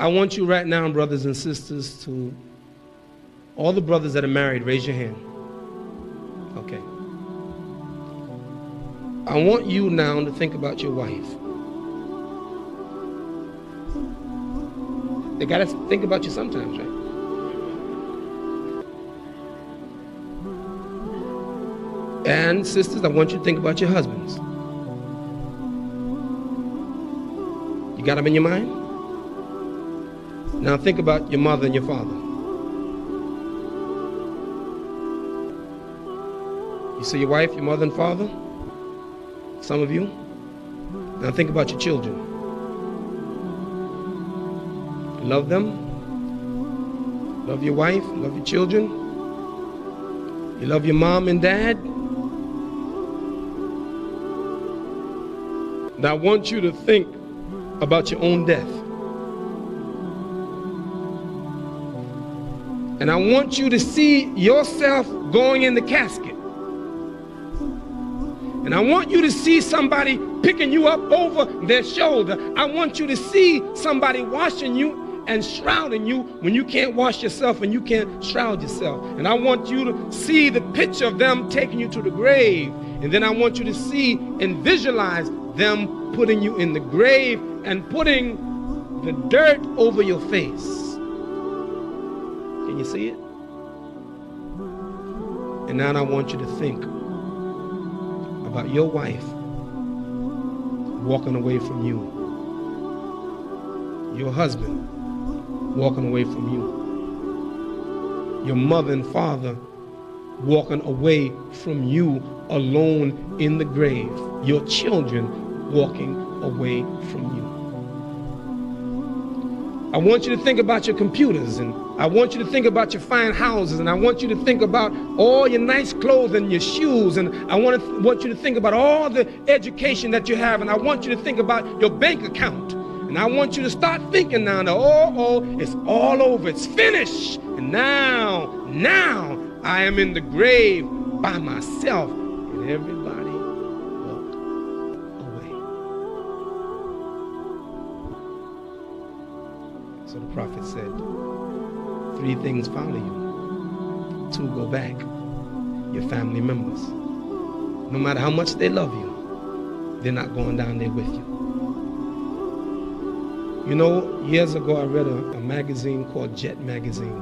I want you right now, brothers and sisters, to all the brothers that are married, raise your hand. Okay. I want you now to think about your wife. They got to think about you sometimes, right? And sisters, I want you to think about your husbands. You got them in your mind? Now think about your mother and your father. You see your wife, your mother and father? Some of you. Now think about your children. Love them. Love your wife, love your children. You love your mom and dad. Now I want you to think about your own death. And I want you to see yourself going in the casket. And I want you to see somebody picking you up over their shoulder. I want you to see somebody washing you and shrouding you when you can't wash yourself and you can't shroud yourself. And I want you to see the picture of them taking you to the grave. And then I want you to see and visualize them putting you in the grave and putting the dirt over your face. Can you see it? And now I want you to think about your wife walking away from you, your husband walking away from you, your mother and father walking away from you alone in the grave, your children walking away from you. I want you to think about your computers, and I want you to think about your fine houses, and I want you to think about all your nice clothes and your shoes, and I want you to think about all the education that you have, and I want you to think about your bank account. And I want you to start thinking now that, it's all over, it's finished. And now I am in the grave by myself, and everybody walk away. So the prophet said, 3 things follow you. 2 go back, your family members. No matter how much they love you, they're not going down there with you. You know, years ago I read a magazine called Jet Magazine.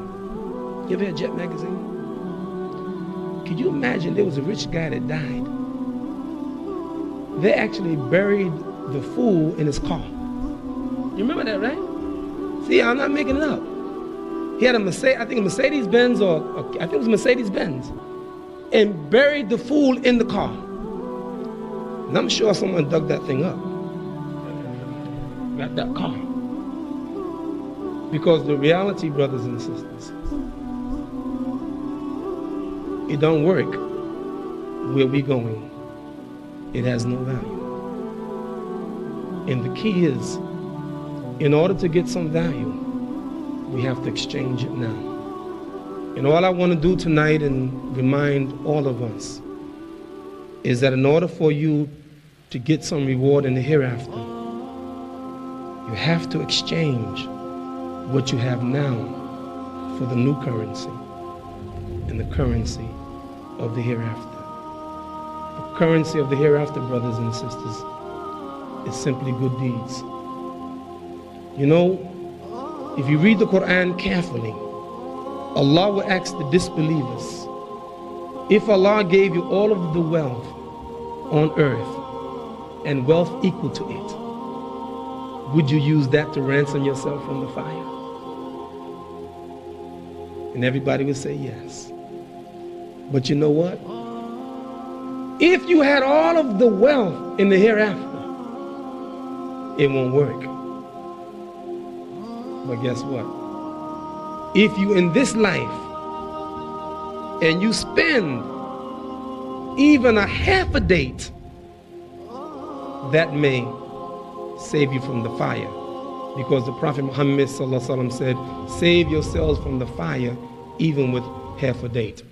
You ever heard Jet Magazine? Could you imagine there was a rich guy that died? They actually buried the fool in his car. You remember that, right? See, I'm not making it up. He had a Mercedes-Benz, and buried the fool in the car. And I'm sure someone dug that thing up. Got that car. Because the reality, brothers and sisters, it don't work where we going. It has no value. And the key is, in order to get some value, we have to exchange it now. And all I want to do tonight and remind all of us is that in order for you to get some reward in the hereafter, you have to exchange what you have now for the new currency and the currency of the hereafter. The currency of the hereafter, brothers and sisters, is simply good deeds. You know, if you read the Quran carefully, Allah will ask the disbelievers, if Allah gave you all of the wealth on earth and wealth equal to it, would you use that to ransom yourself from the fire? And everybody would say yes. But you know what? If you had all of the wealth in the hereafter, it won't work. But guess what? If you in this life and you spend even a half a date, that may save you from the fire. Because the Prophet Muhammad ﷺ said, save yourselves from the fire even with half a date.